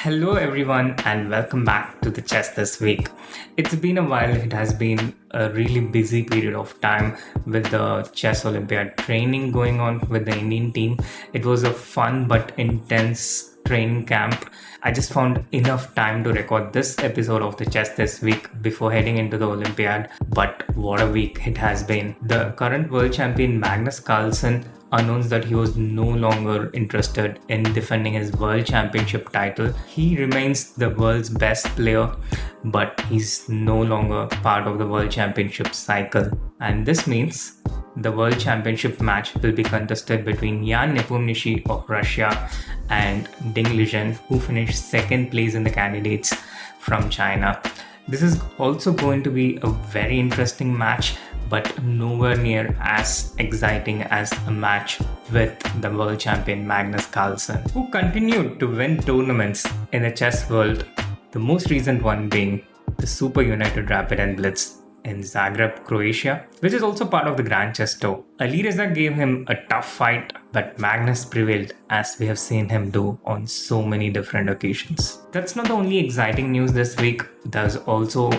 Hello, everyone, and welcome back to the chess this week. It's been a while. It has been a really busy period of time with the chess Olympiad training going on with the Indian team. It was a fun but intense training camp. I just found enough time to record this episode of the chess this week before heading into the Olympiad. But what a week it has been. The current world champion Magnus Carlsen announced that he was no longer interested in defending his world championship title. He remains the world's best player, but he's no longer part of the world championship cycle. And this means the world championship match will be contested between Jan Nepomniachtchi of Russia and Ding Liren, who finished second place in the candidates from China. This is also going to be a very interesting match, but nowhere near as exciting as a match with the world champion Magnus Carlsen, who continued to win tournaments in the chess world, the most recent one being the Super United Rapid and Blitz in Zagreb, Croatia, which is also part of the Grand Chess Tour. Alireza gave him a tough fight, but Magnus prevailed, as we have seen him do on so many different occasions. That's not the only exciting news this week. There's also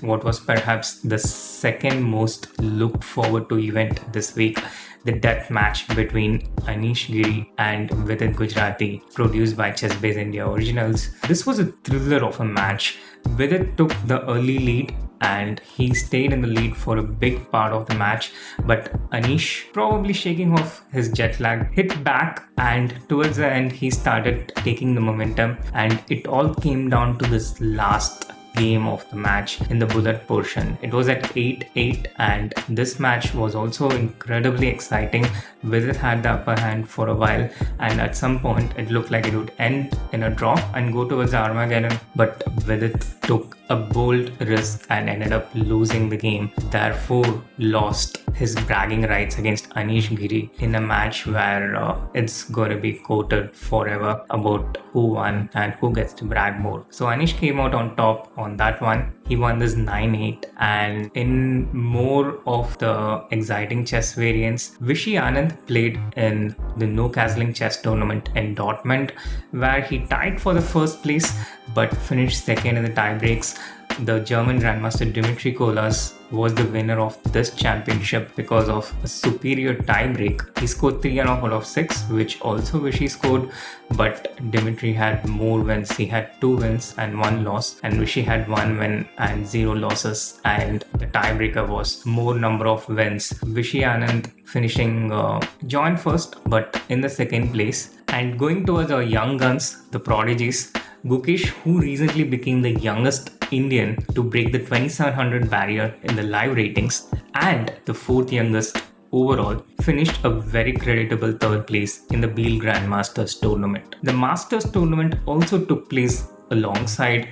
what was perhaps the second most looked forward to event this week, the death match between Anish Giri and Vidit Gujarati, produced by Chessbase India Originals. This was a thriller of a match. Vidit took the early lead and he stayed in the lead for a big part of the match, but Anish, probably shaking off his jet lag, hit back, and towards the end he started taking the momentum, and it all came down to this last game of the match in the bullet portion. It was at 8-8, and this match was also incredibly exciting. Vidit had the upper hand for a while, and at some point it looked like it would end in a draw and go towards Armageddon, but Vidit took a bold risk and ended up losing the game, therefore lost his bragging rights against Anish Giri in a match where it's going to be quoted forever about who won and who gets to brag more. So Anish came out on top on that one. He won this 9-8, and in more of the exciting chess variants, Vishy Anand played in the No Castling Chess Tournament in Dortmund, where he tied for the first place but finished second in the tiebreaks. The German Grandmaster Dmitry Kolas was the winner of this championship because of a superior tiebreak. He scored 3.5 out of 6, which also Vishy scored, but Dmitry had more wins. He had 2 wins and 1 loss, and Vishy had 1 win and 0 losses, and the tiebreaker was more number of wins. Vishy Anand finishing joint first, but in the second place. And going towards our young guns, the Prodigies, Gukesh, who recently became the youngest Indian to break the 2700 barrier in the live ratings and the 4th youngest overall, finished a very creditable 3rd place in the Biel Grandmasters tournament. The Masters tournament also took place alongside,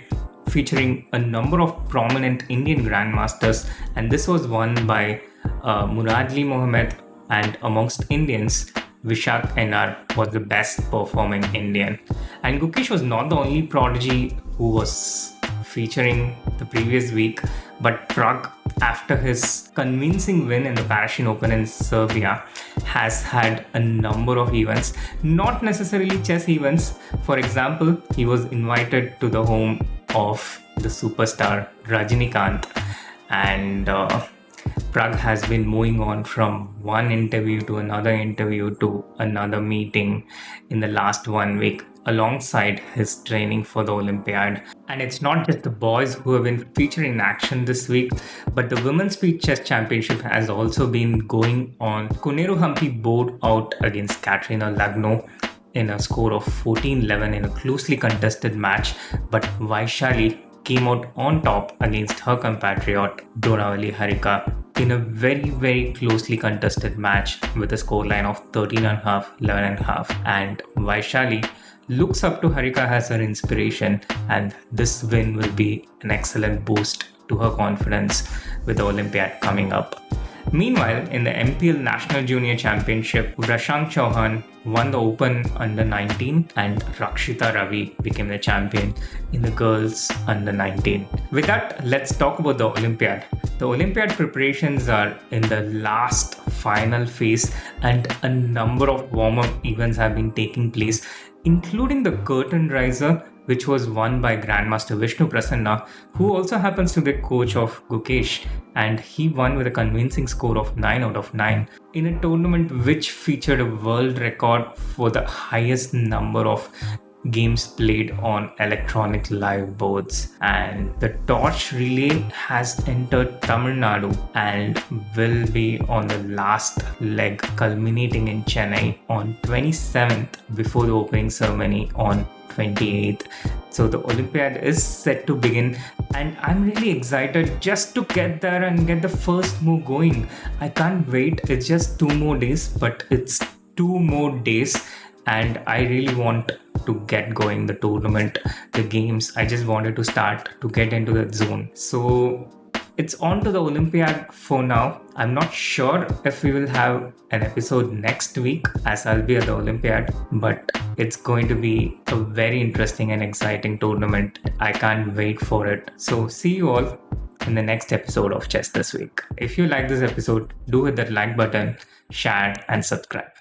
featuring a number of prominent Indian Grandmasters, and this was won by Muradli Mohammed, and amongst Indians, Vishak NR was the best performing Indian. And Gukesh was not the only prodigy who was featuring the previous week, but Prag, after his convincing win in the Parisian Open in Serbia, has had a number of events, not necessarily chess events. For example, he was invited to the home of the superstar Rajinikanth, and Prag has been moving on from one interview to another meeting in the last 1 week, alongside his training for the Olympiad. And it's not just the boys who have been featured in action this week, but the Women's Speed Chess Championship has also been going on. Koneru Humphrey bowed out against Katerina Lagno in a score of 14-11 in a closely contested match, but Vaishali came out on top against her compatriot Dronavali Harika in a very, very closely contested match with a scoreline of 13.5, 11.5, and Vaishali looks up to Harika as her inspiration, and this win will be an excellent boost to her confidence with the Olympiad coming up. Meanwhile, in the MPL National Junior Championship, Prashant Chauhan won the Open Under 19 and Rakshita Ravi became the champion in the Girls Under 19. With that, let's talk about the Olympiad. The Olympiad preparations are in the last final phase, and a number of warm-up events have been taking place, including the curtain riser which was won by Grandmaster Vishnu Prasanna, who also happens to be the coach of Gukesh, and he won with a convincing score of 9 out of 9 in a tournament which featured a world record for the highest number of games played on electronic live boards. And the torch relay has entered Tamil Nadu and will be on the last leg, culminating in Chennai on 27th before the opening ceremony on 28th. So the Olympiad is set to begin, and I'm really excited just to get there and get the first move going. I can't wait. It's just 2 more days, but it's 2 more days, and I really want to get going the tournament, the games. I just wanted to start to get into that zone. So it's on to the Olympiad for now. I'm not sure if we will have an episode next week as I'll be at the Olympiad, but it's going to be a very interesting and exciting tournament. I can't wait for it. So see you all in the next episode of Chess This Week. If you like this episode, do hit that like button, share and subscribe.